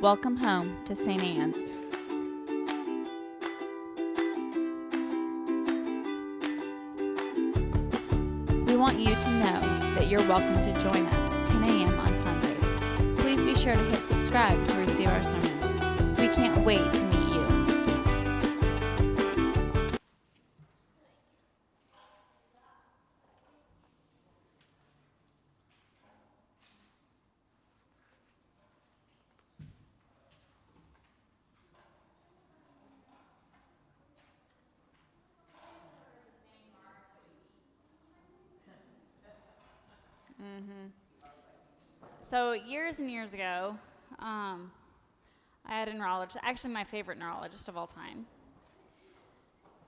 Welcome home to St. Anne's. We want you to know that you're welcome to join us at 10 a.m. on Sundays. Please be sure to hit subscribe to receive our sermons. We can't wait to meet you. So years and years ago, I had a neurologist, actually my favorite neurologist of all time.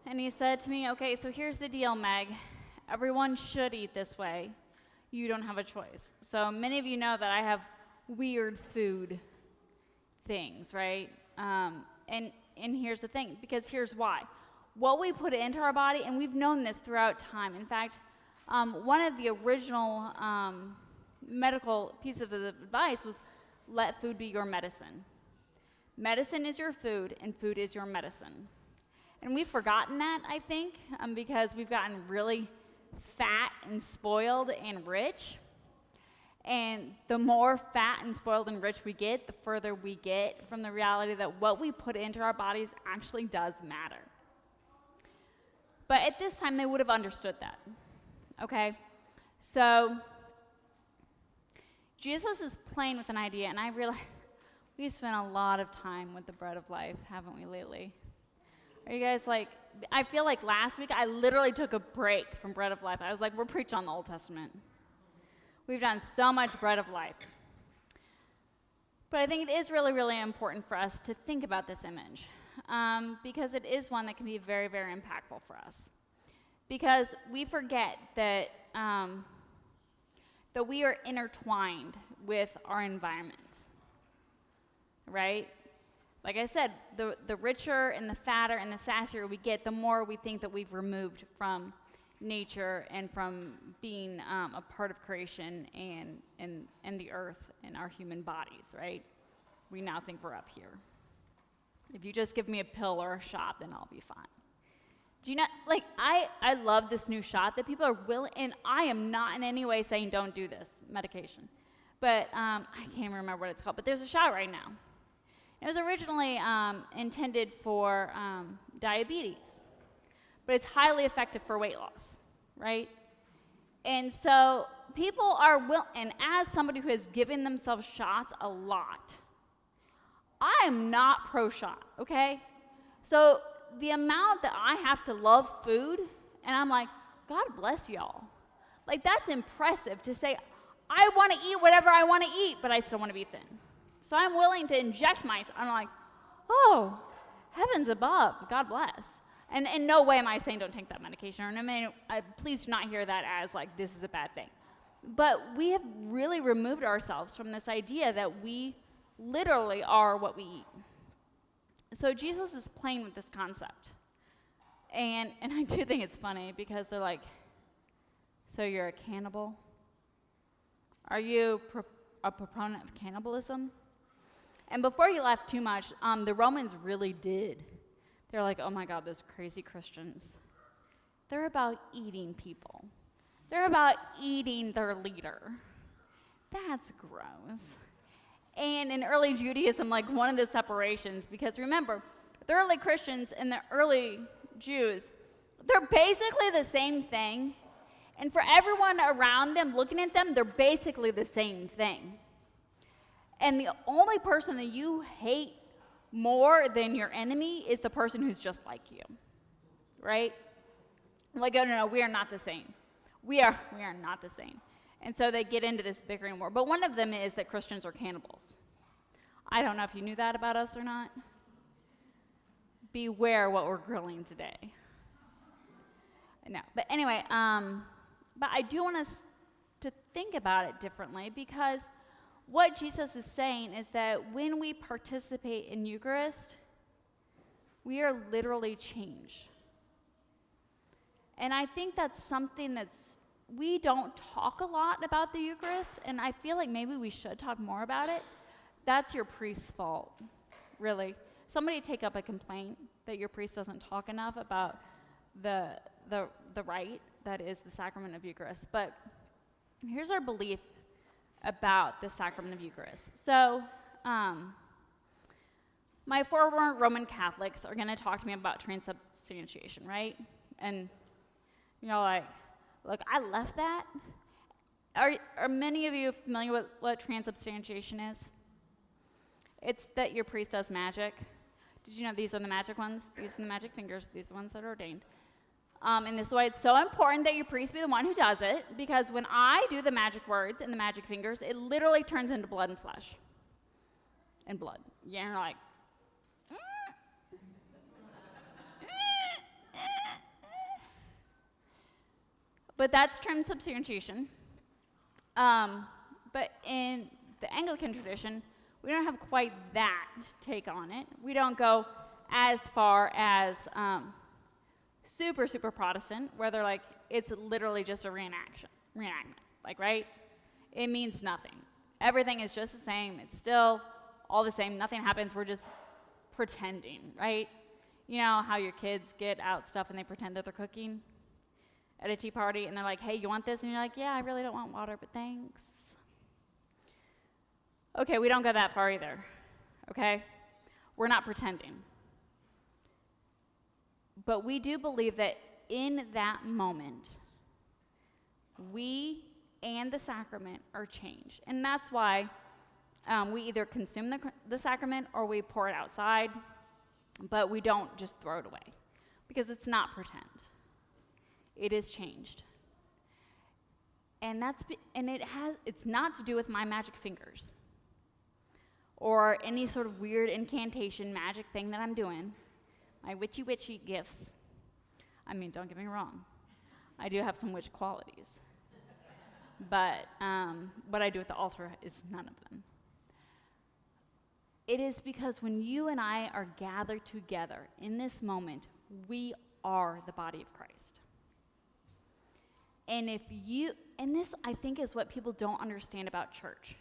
And he said to me, okay, so here's the deal, Meg. Everyone should eat this way. You don't have a choice. So many of you know that I have weird food things, right? And here's the thing, because here's why. What we put into our body, and we've known this throughout time. In fact, one of the original medical pieces of advice was let food be your medicine. Medicine is your food, and food is your medicine. And we've forgotten that, I think, because we've gotten really fat and spoiled and rich. And the more fat and spoiled and rich we get, the further we get from the reality that what we put into our bodies actually does matter. But at this time, they would have understood that. Okay? So Jesus is playing with an idea, and I realize we've spent a lot of time with the bread of life, haven't we, lately? Are you guys like, I feel like last week I literally took a break from bread of life. I was like, we're preaching on the Old Testament. We've done so much bread of life. But I think it is really, really important for us to think about this image because it is one that can be very, very impactful for us. Because we forget that that we are intertwined with our environment, right? Like I said, the richer and the fatter and the sassier we get, the more we think that we've removed from nature and from being a part of creation and the earth and our human bodies, right? We now think we're up here. If you just give me a pill or a shot, then I'll be fine. Do you know, like, I love this new shot that people are willing, and I am not in any way saying don't do this medication. But I can't remember what it's called, but there's a shot right now. It was originally intended for diabetes, but it's highly effective for weight loss, right? And so people are and as somebody who has given themselves shots a lot, I am not pro-shot, okay? So the amount that I have to love food, and I'm like, God bless y'all. Like, that's impressive to say, I want to eat whatever I want to eat, but I still want to be thin. So I'm willing to inject myself. I'm like, oh, heavens above, God bless. And in no way am I saying don't take that medication. Or please do not hear that as like this is a bad thing. But we have really removed ourselves from this idea that we literally are what we eat. So Jesus is playing with this concept. And I do think it's funny because they're like, so you're a cannibal? Are you a proponent of cannibalism? And before you laugh too much, the Romans really did. They're like, oh my God, those crazy Christians. They're about eating people. They're about eating their leader. That's gross. And in early Judaism, like one of the separations, because remember, the early Christians and the early Jews, they're basically the same thing. And for everyone around them, looking at them, they're basically the same thing. And the only person that you hate more than your enemy is the person who's just like you, right? Like, oh, no, we are not the same. We are not the same. And so they get into this bickering war. But one of them is that Christians are cannibals. I don't know if you knew that about us or not. Beware what we're grilling today. No, but anyway, but I do want us to think about it differently because what Jesus is saying is that when we participate in Eucharist, we are literally changed. And I think that's something we don't talk a lot about the Eucharist, and I feel like maybe we should talk more about it that's your priest's fault, really. Somebody take up a complaint that your priest doesn't talk enough about the rite that is the sacrament of Eucharist. But here's our belief about the sacrament of Eucharist. So, my former Roman Catholics are going to talk to me about transubstantiation, right? And you're like, look, I left that. Are many of you familiar with what transubstantiation is? It's that your priest does magic. Did you know these are the magic ones? These are the magic fingers. These are the ones that are ordained. And this is why it's so important that your priest be the one who does it, because when I do the magic words and the magic fingers, it literally turns into blood and flesh. And blood. Yeah, and you're like, but that's transubstantiation. But in the Anglican tradition, we don't have quite that take on it. We don't go as far as super, super Protestant, where they're like, it's literally just a reenactment, like, right? It means nothing. Everything is just the same. It's still all the same. Nothing happens. We're just pretending, right? You know how your kids get out stuff and they pretend that they're cooking at a tea party, and they're like, hey, you want this? And you're like, yeah, I really don't want water, but thanks. Okay, we don't go that far either, okay? We're not pretending. But we do believe that in that moment, we and the sacrament are changed. And that's why we either consume the sacrament or we pour it outside, but we don't just throw it away, because it's not pretend. It is changed. And it's not to do with my magic fingers or any sort of weird incantation magic thing that I'm doing, my witchy gifts. I mean, don't get me wrong. I do have some witch qualities. But what I do at the altar is none of them. It is because when you and I are gathered together in this moment, we are the body of Christ. And this I think is what people don't understand about church,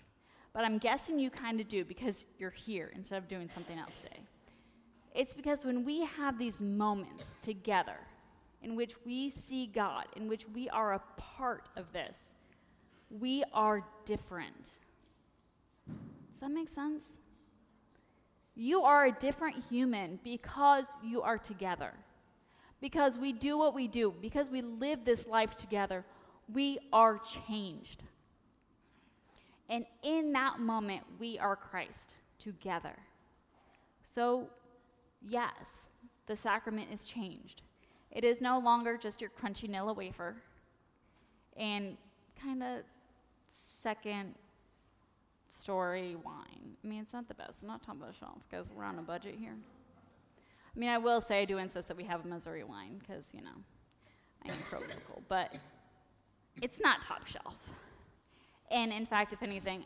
but I'm guessing you kind of do because you're here instead of doing something else today. It's because when we have these moments together in which we see God, in which we are a part of this, we are different. Does that make sense? You are a different human because you are together. Because we do what we do, because we live this life together, we are changed. And in that moment, we are Christ together. So, yes, the sacrament is changed. It is no longer just your crunchy Nilla wafer and kind of second story wine. I mean, it's not the best. I'm not talking about a shelf because we're on a budget here. I mean, I will say I do insist that we have a Missouri wine because, I am pro-local, but it's not top shelf. And in fact, if anything,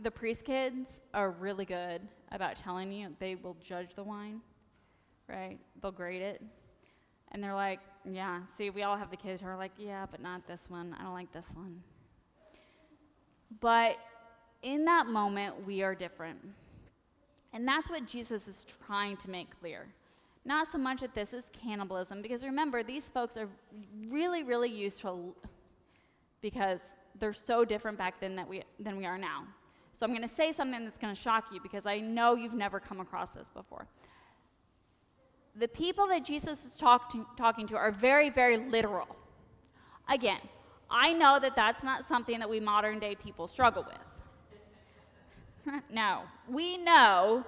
the priest kids are really good about telling you. They will judge the wine, right? They'll grade it. And they're like, yeah, see, we all have the kids who are like, yeah, but not this one. I don't like this one. But in that moment, we are different. And that's what Jesus is trying to make clear. Not so much that this is cannibalism, because remember, these folks are really, really used to, because they're so different back then than we are now. So I'm going to say something that's going to shock you, because I know you've never come across this before. The people that Jesus is talking to are very, very literal. Again, I know that that's not something that we modern day people struggle with. No, we know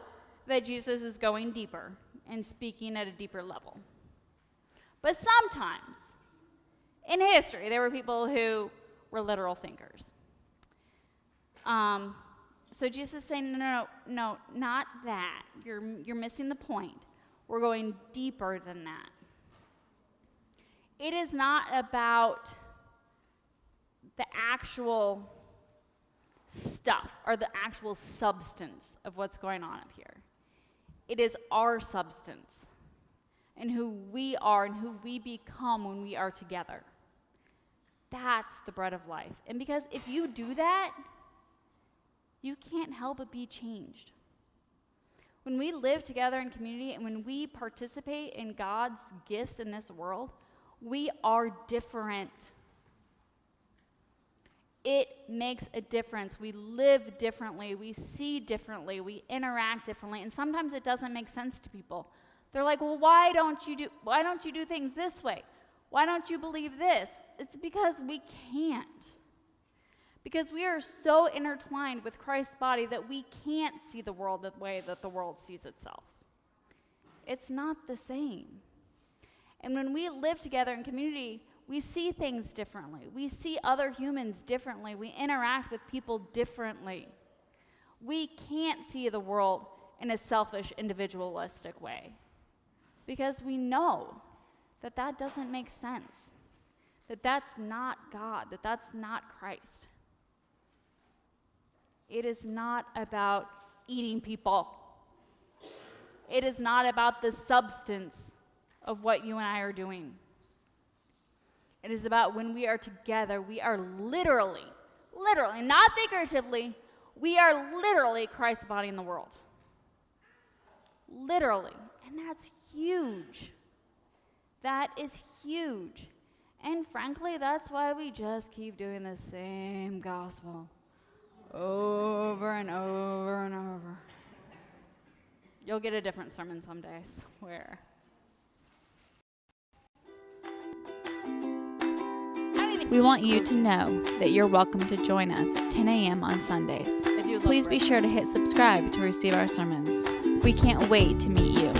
that Jesus is going deeper and speaking at a deeper level. But sometimes, in history, there were people who were literal thinkers. So Jesus is saying, no, not that. You're missing the point. We're going deeper than that. It is not about the actual stuff or the actual substance of what's going on up here. It is our substance and who we are and who we become when we are together. That's the bread of life. And because if you do that, you can't help but be changed. When we live together in community and when we participate in God's gifts in this world, we are different. It makes a difference. We live differently. We see differently. We interact differently. And sometimes it doesn't make sense to people. They're like, well, why don't you do things this way? Why don't you believe this? It's because we can't. Because we are so intertwined with Christ's body that we can't see the world the way that the world sees itself. It's not the same. And when we live together in community, we see things differently. We see other humans differently. We interact with people differently. We can't see the world in a selfish, individualistic way because we know that that doesn't make sense, that that's not God, that that's not Christ. It is not about eating people. It is not about the substance of what you and I are doing. It is about when we are together, we are literally, not figuratively, we are literally Christ's body in the world. Literally. And that's huge. That is huge. And frankly, that's why we just keep doing the same gospel over and over and over. You'll get a different sermon someday, I swear. We want you to know that you're welcome to join us at 10 a.m. on Sundays. Please be sure to hit subscribe to receive our sermons. We can't wait to meet you.